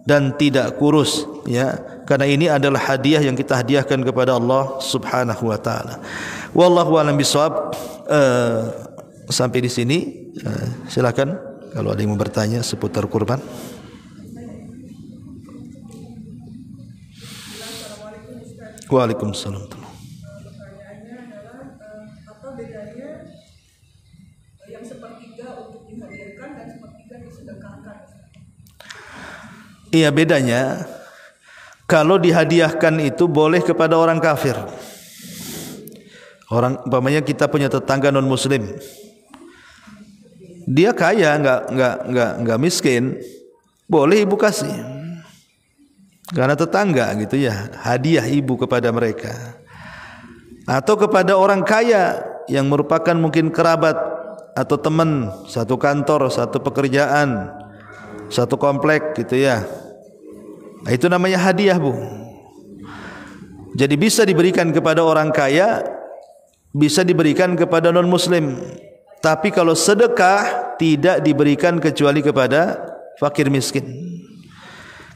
dan tidak kurus, ya. Karena ini adalah hadiah yang kita hadiahkan kepada Allah Subhanahu wa taala. Wallahu a'lam bishawab. Sampai di sini. Silakan kalau ada yang mau bertanya seputar kurban. Waalaikumsalam. Pertanyaannya adalah apa bedanya yang sepertiga untuk dihadiahkan dan sepertiga disedekahkan? Iya, bedanya kalau dihadiahkan itu boleh kepada orang kafir. Orang, umpamanya kita punya tetangga non muslim, dia kaya, enggak miskin, boleh ibu kasih, karena tetangga gitu ya, hadiah ibu kepada mereka. Atau kepada orang kaya yang merupakan mungkin kerabat atau teman, satu kantor, satu pekerjaan, satu komplek gitu ya. Nah, itu namanya hadiah, Bu. Jadi bisa diberikan kepada orang kaya, bisa diberikan kepada non muslim. Tapi kalau sedekah tidak diberikan kecuali kepada fakir miskin,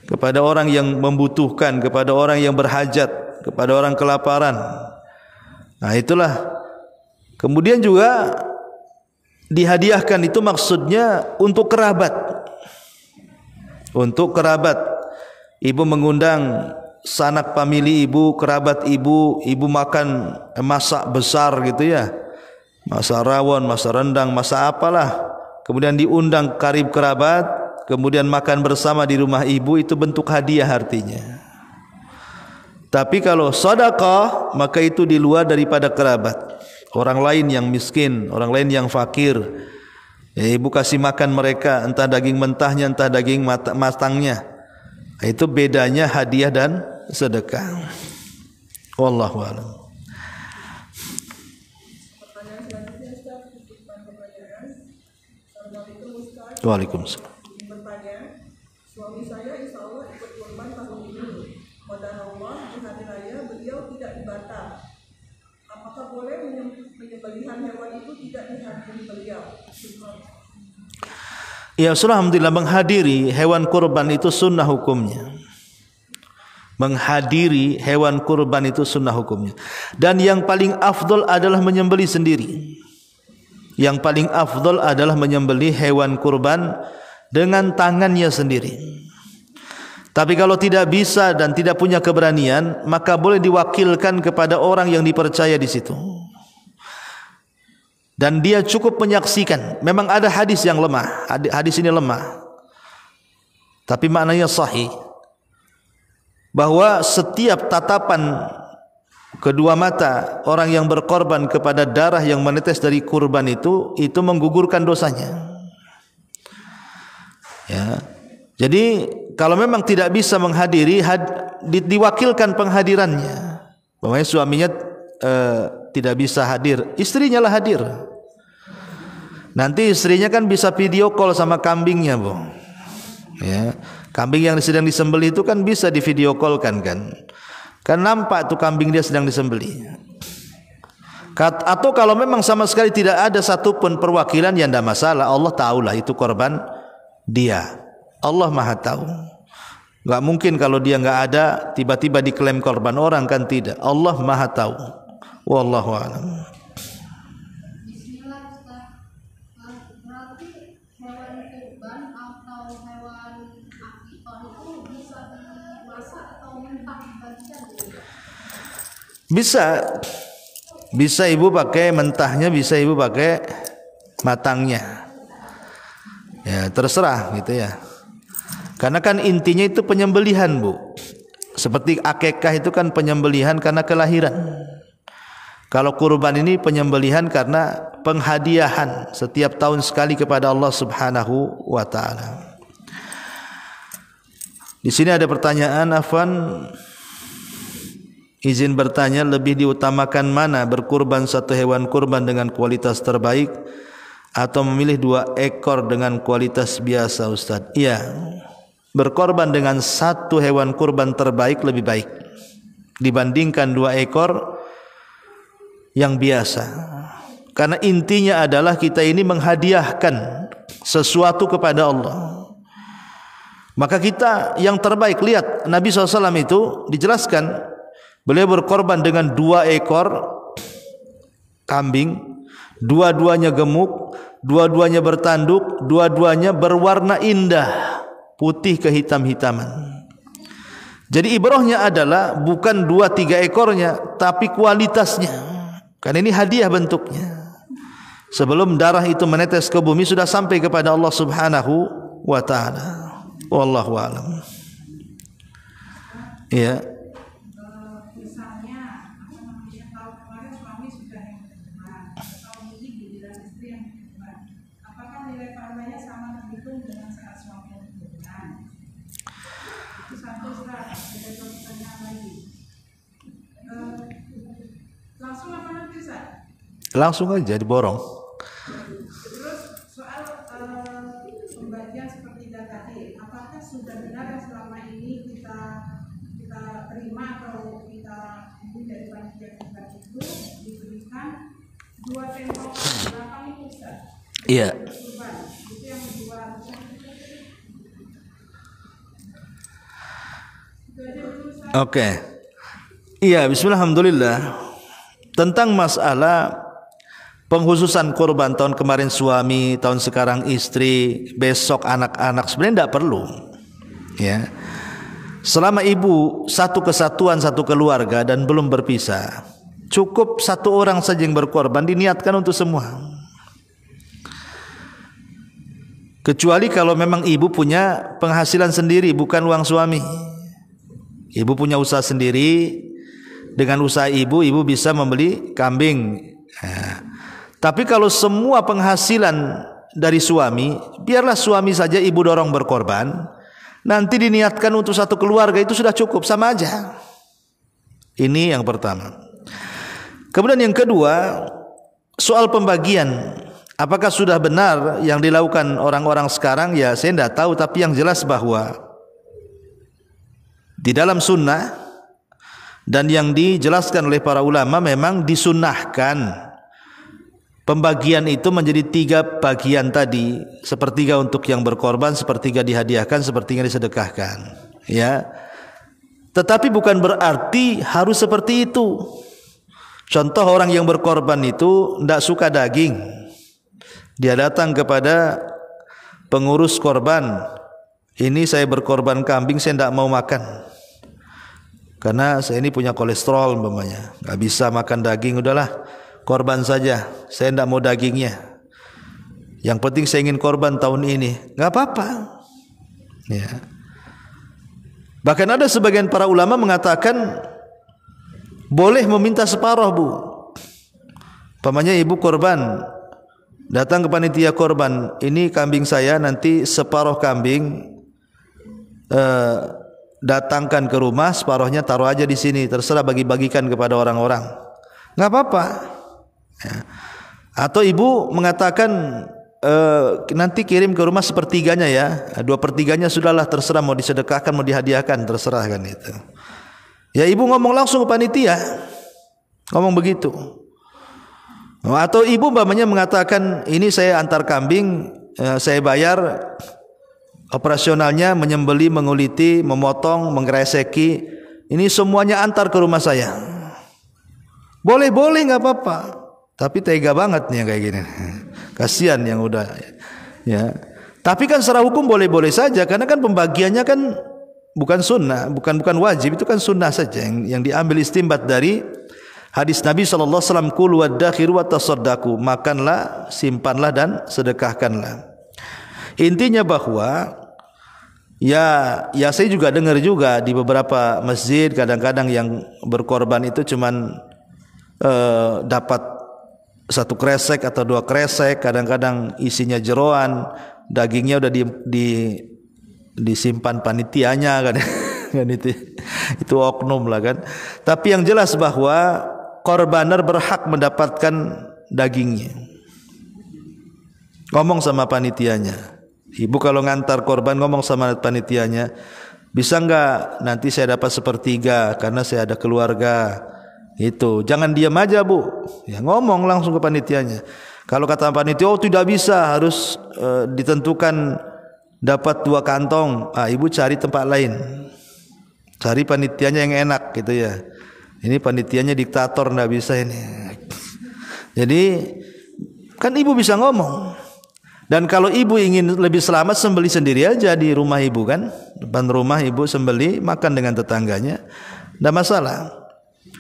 kepada orang yang membutuhkan, kepada orang yang berhajat, kepada orang kelaparan. Nah, itulah. Kemudian juga dihadiahkan itu maksudnya untuk kerabat. Untuk kerabat. Ibu mengundang sanak famili ibu, kerabat ibu, ibu makan masak besar gitu ya. Masak rawon, masak rendang, masak apalah. Kemudian diundang karib kerabat, kemudian makan bersama di rumah ibu, itu bentuk hadiah artinya. Tapi kalau sedekah, maka itu di luar daripada kerabat. Orang lain yang miskin, orang lain yang fakir, ya, ibu kasih makan mereka, entah daging mentahnya, entah daging matangnya. Itu bedanya hadiah dan sedekah. Wallahu a'lam. Pertanyaan Waalaikumsalam. Bertanya, suami saya insya Allah ikut kurban tahun ini. Qadarullah di hari raya beliau tidak di Batam. Apakah boleh penyembelihan hewan itu tidak dihadiri beliau? Ya, alhamdulillah, menghadiri hewan kurban itu sunnah hukumnya. Menghadiri hewan kurban itu sunnah hukumnya. Dan yang paling afdol adalah menyembelih sendiri. Yang paling afdol adalah menyembelih hewan kurban dengan tangannya sendiri. Tapi kalau tidak bisa dan tidak punya keberanian, maka boleh diwakilkan kepada orang yang dipercaya di situ. Dan dia cukup menyaksikan. Memang ada hadis yang lemah. Hadis ini lemah, tapi maknanya sahih. Bahwa setiap tatapan kedua mata orang yang berkorban kepada darah yang menetes dari kurban itu menggugurkan dosanya. Ya. Jadi kalau memang tidak bisa menghadiri, diwakilkan penghadirannya. Bahwa suaminya tidak bisa hadir, istrinya lah hadir. Nanti istrinya kan bisa video call sama kambingnya, Bu. Ya, kambing yang sedang disembelih itu kan bisa di video call kan. Kan nampak tuh kambing dia sedang disembelih. Atau kalau memang sama sekali tidak ada satupun perwakilan, ya tidak masalah. Allah tahulah itu korban dia. Allah Maha tahu. Gak mungkin kalau dia nggak ada tiba-tiba diklaim korban orang, kan tidak. Allah Maha tahu. Wallahu a'lam. Bismillah, Ustaz. Berarti hewan kurban atau hewan akikah itu bisa dimasak atau mentah dibagikan? Bisa ibu pakai mentahnya, bisa ibu pakai matangnya. Ya, terserah gitu ya. Karena kan intinya itu penyembelihan, Bu. Seperti akikah itu kan penyembelihan karena kelahiran. Kalau kurban ini penyembelihan karena penghadiahan setiap tahun sekali kepada Allah Subhanahu wa taala. Di sini ada pertanyaan, Afwan, izin bertanya, lebih diutamakan mana, berkurban satu hewan kurban dengan kualitas terbaik atau memilih 2 ekor dengan kualitas biasa, Ustaz? Iya, berkorban dengan satu hewan kurban terbaik lebih baik dibandingkan 2 ekor yang biasa. Karena intinya adalah kita ini menghadiahkan sesuatu kepada Allah. Maka kita yang terbaik, lihat Nabi SAW itu dijelaskan, beliau berkorban dengan 2 ekor kambing, dua-duanya gemuk, dua-duanya bertanduk, dua-duanya berwarna indah, putih kehitam-hitaman. Jadi ibrahnya adalah bukan 2-3 ekornya, tapi kualitasnya. Karena ini hadiah bentuknya. Sebelum darah itu menetes ke bumi sudah sampai kepada Allah Subhanahu wa taala. Wallahu a'lam. Iya. Misalnya, kalau kemarin suami sudah yang berkorban, tahun ini giliran istri yang berkorban, apakah nilai pahalanya sama terhitung dengan saat suami yang berkorban? Itu satu, Ustaz. Ada pertanyaan lagi. Langsung apa nanti, Ustaz? Langsung aja diborong. Terus soal pembagian seperti tadi, apakah sudah benar yang selama ini kita terima atau kita ambil dari panitia kurban itu diberikan 2 tembok belakang itu, Ustaz? Iya. Kurban itu yang kedua. Itu aja dulu, Ustaz. Oke. Iya, bismillah, alhamdulillah. Tentang masalah penghususan kurban, tahun kemarin suami, tahun sekarang istri, besok anak-anak, sebenarnya tidak perlu. Ya. Selama ibu satu kesatuan, satu keluarga dan belum berpisah, cukup 1 orang saja yang berkorban, diniatkan untuk semua. Kecuali kalau memang ibu punya penghasilan sendiri, bukan uang suami. Ibu punya usaha sendiri, dengan usaha ibu bisa membeli kambing. Nah, tapi kalau semua penghasilan dari suami, biarlah suami saja ibu dorong berkorban. Nanti diniatkan untuk satu keluarga, itu sudah cukup, sama aja. Ini yang pertama. Kemudian yang kedua, soal pembagian Apakah sudah benar yang dilakukan orang-orang sekarang? Ya saya tidak tahu, tapi yang jelas bahwa di dalam sunnah dan yang dijelaskan oleh para ulama memang disunnahkan pembagian itu menjadi 3 bagian tadi, sepertiga untuk yang berkorban, sepertiga dihadiahkan, sepertiga disedekahkan, ya. Tetapi bukan berarti harus seperti itu. Contoh orang yang berkorban itu tidak suka daging, dia datang kepada pengurus korban, ini saya berkorban kambing, saya tidak mau makan karena saya ini punya kolesterol umpamanya, nggak bisa makan daging, udahlah korban saja, saya tidak mau dagingnya, yang penting saya ingin korban tahun ini, nggak apa-apa, ya. Bahkan ada sebagian para ulama mengatakan boleh meminta separuh, Bu. Umpamanya ibu korban, datang ke panitia korban, ini kambing saya, nanti separuh kambing datangkan ke rumah, separuhnya taruh aja di sini, terserah bagi-bagikan kepada orang-orang, nggak apa-apa, ya. Atau ibu mengatakan nanti kirim ke rumah sepertiganya ya, 2/3 sudahlah, terserah mau disedekahkan mau dihadiahkan, terserah kan itu. Ya ibu ngomong langsung ke panitia, ngomong begitu. Atau ibu umpamanya mengatakan ini saya antar kambing, saya bayar operasionalnya, menyembeli, menguliti, memotong, mengreseki, ini semuanya antar ke rumah saya. Boleh nggak apa-apa. Tapi tega banget nih yang kayak gini. Kasihan yang udah, ya. Tapi kan secara hukum boleh-boleh saja, karena kan pembagiannya kan bukan sunnah, bukan wajib, itu kan sunnah saja yang diambil istimbat dari hadis Nabi SAW, kul wadakhiru watasaddaqu, makanlah, simpanlah dan sedekahkanlah. Intinya bahwa ya saya juga dengar juga di beberapa masjid kadang-kadang yang berkorban itu cuman dapat 1 kresek atau 2 kresek, kadang-kadang isinya jeroan, dagingnya udah disimpan panitianya kan. Kan itu oknum lah kan. Tapi yang jelas bahwa korbaner berhak mendapatkan dagingnya. Ngomong sama panitianya. Ibu kalau ngantar korban ngomong sama panitianya, bisa enggak nanti saya dapat 1/3 karena saya ada keluarga. Itu jangan diam aja, Bu, ya ngomong langsung ke panitianya. Kalau kata panitia, oh tidak bisa, harus ditentukan dapat 2 kantong, ibu cari tempat lain, cari panitianya yang enak gitu ya. Ini panitianya diktator, nggak bisa ini. Jadi kan ibu bisa ngomong. Dan kalau ibu ingin lebih selamat, sembeli sendiri aja di rumah ibu kan, depan rumah ibu sembeli, makan dengan tetangganya, nggak masalah.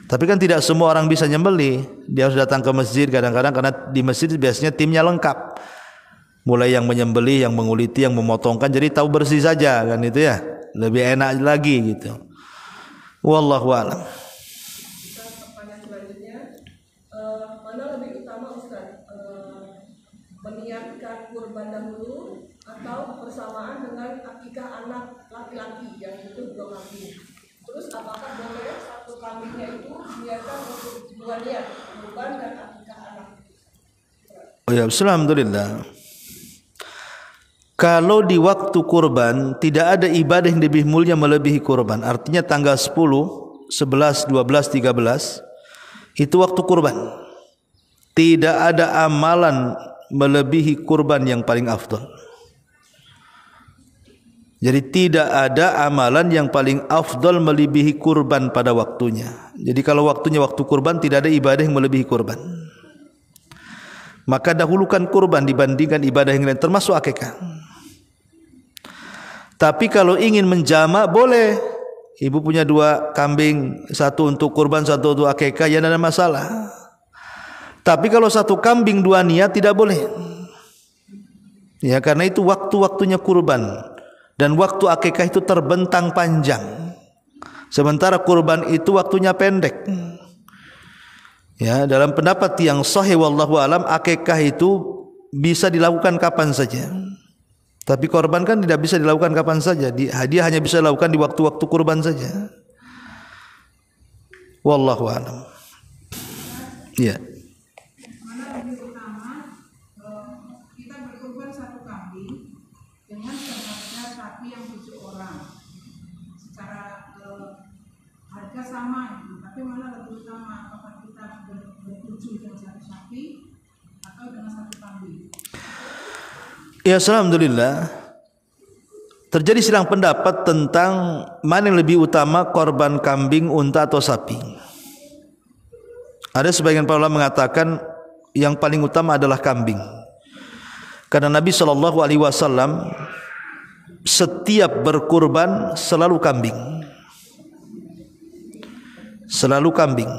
Tapi kan tidak semua orang bisa nyembeli, dia harus datang ke masjid kadang-kadang, karena di masjid biasanya timnya lengkap, mulai yang menyembeli, yang menguliti, yang memotongkan, jadi tahu bersih saja kan itu ya, lebih enak lagi gitu. Wallahu a'lam. Pertanyaan selanjutnya, mana lebih utama Ustaz, meniatkan kurban dahulu atau bersamaan dengan akikah anak laki-laki yang itu 2 kambing? Terus apakah boleh 1 kambingnya itu niatkan untuk 2 niat, kurban dan akikah anak? Oh ya, alhamdulillah. Kalau di waktu kurban tidak ada ibadah yang lebih mulia melebihi kurban. Artinya tanggal 10, 11, 12, 13 itu waktu kurban. Tidak ada amalan melebihi kurban yang paling afdal. Jadi tidak ada amalan yang paling afdal melebihi kurban pada waktunya. Jadi kalau waktunya waktu kurban, tidak ada ibadah yang melebihi kurban. Maka dahulukan kurban dibandingkan ibadah yang lain, termasuk akikah. Tapi kalau ingin menjamak boleh. Ibu punya 2 kambing, 1 untuk kurban, 1 untuk akikah, ya tidak ada masalah. Tapi kalau 1 kambing 2 niat tidak boleh. Ya, karena itu waktu-waktunya kurban. Dan waktu akikah itu terbentang panjang, sementara kurban itu waktunya pendek. Ya, dalam pendapat yang sahih wallahu alam, akikah itu bisa dilakukan kapan saja. Tapi korban kan tidak bisa dilakukan kapan saja. Dia hanya bisa dilakukan di waktu-waktu kurban saja. Wallahu alam. Ya. Mana lebih utama sama gitu. Tapi mana lebih utama, apakah kita bertujuh dengan satu sapi atau dengan satu kambing? Ya, alhamdulillah. Terjadi silang pendapat tentang mana yang lebih utama, korban kambing, unta atau sapi. Ada sebagian para ulama mengatakan yang paling utama adalah kambing. Karena Nabi SAW setiap berkurban selalu kambing. Selalu kambing.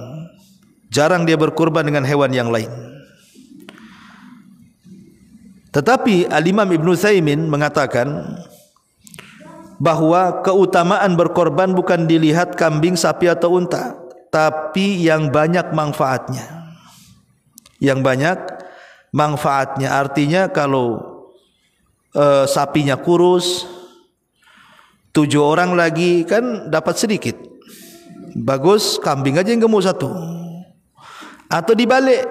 Jarang dia berkurban dengan hewan yang lain. Tetapi Al-Imam Ibn Utsaimin mengatakan bahwa keutamaan berkorban bukan dilihat kambing, sapi atau unta, tapi yang banyak manfaatnya. Yang banyak manfaatnya. Artinya kalau sapinya kurus, 7 orang lagi kan dapat sedikit. Bagus, kambing aja yang gemuk 1. Atau dibalik,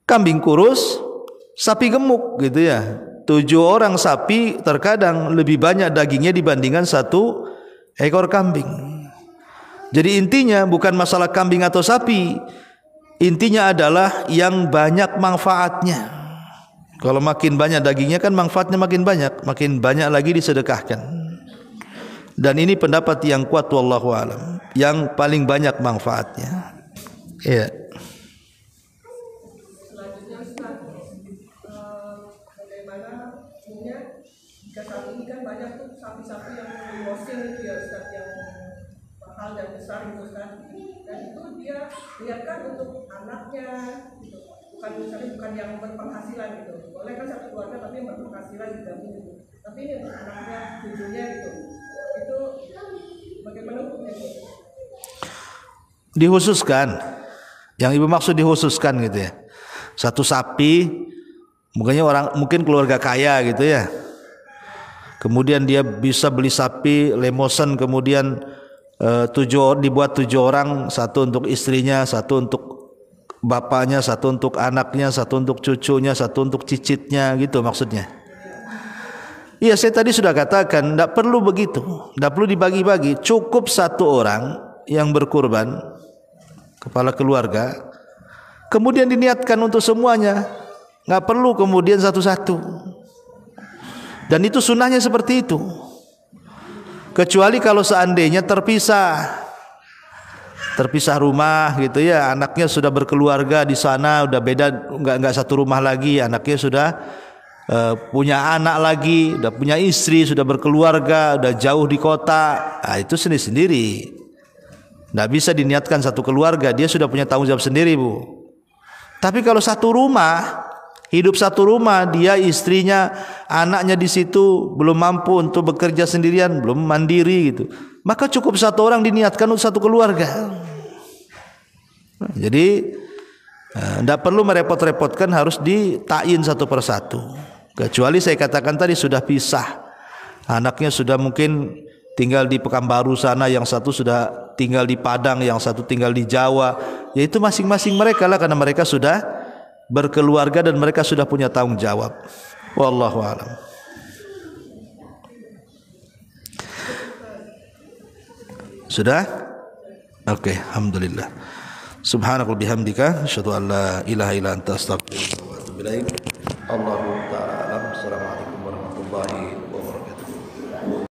kambing kurus, sapi gemuk gitu ya. 7 orang sapi terkadang lebih banyak dagingnya dibandingkan 1 ekor kambing. Jadi intinya bukan masalah kambing atau sapi, intinya adalah yang banyak manfaatnya. Kalau makin banyak dagingnya kan manfaatnya makin banyak lagi disedekahkan. Dan ini pendapat yang kuat wallahu alam, yang paling banyak manfaatnya. Iya. Selanjutnya Ustaz, bagaimana punya jika saat ini kan banyak tuh sapi-sapi yang limousin itu ya Ustaz, yang mahal dan besar itu Ustaz. Dan itu dia niatkan untuk anaknya gitu. Bukan yang berpenghasilan gitu. Boleh kan satu keluarga tapi yang berpenghasilan digabung gitu. Tapi ini untuk anaknya, cucunya gitu. Itu bagaimana hukumnya? Dikhususkan. Yang ibu maksud dikhususkan gitu ya. 1 sapi, mungkin keluarga kaya gitu ya. Kemudian dia bisa beli sapi lemosen, kemudian dibuat 7 orang, 1 untuk istrinya, 1 untuk bapaknya, 1 untuk anaknya, 1 untuk cucunya, 1 untuk cicitnya, gitu maksudnya. Iya, saya tadi sudah katakan tidak perlu begitu, tidak perlu dibagi-bagi, cukup 1 orang yang berkurban, kepala keluarga, kemudian diniatkan untuk semuanya, nggak perlu kemudian satu-satu. Dan itu sunnahnya seperti itu. Kecuali kalau seandainya terpisah rumah gitu ya, anaknya sudah berkeluarga di sana, udah beda, nggak satu rumah lagi, anaknya sudah punya anak lagi, udah punya istri, sudah berkeluarga, udah jauh di kota, nah itu sendiri-sendiri. Nggak bisa diniatkan satu keluarga, dia sudah punya tanggung jawab sendiri Bu. Tapi kalau satu rumah, hidup satu rumah, dia istrinya, anaknya di situ belum mampu untuk bekerja sendirian, belum mandiri gitu, maka cukup 1 orang diniatkan untuk 1 keluarga. Jadi tidak perlu merepot-repotkan, harus ditakyin 1 persatu. Kecuali saya katakan tadi sudah pisah, anaknya sudah mungkin tinggal di Pekanbaru sana, yang 1 sudah tinggal di Padang, yang 1 tinggal di Jawa, yaitu masing-masing mereka lah, karena mereka sudah berkeluarga dan mereka sudah punya tanggung jawab. Wallahu a'lam. Sudah? Oke, alhamdulillah. Subhanakallahumma bihamdika asyhadu an la ilaha illa anta astaghfiruka wa atubu ilaik. Allahu ta'ala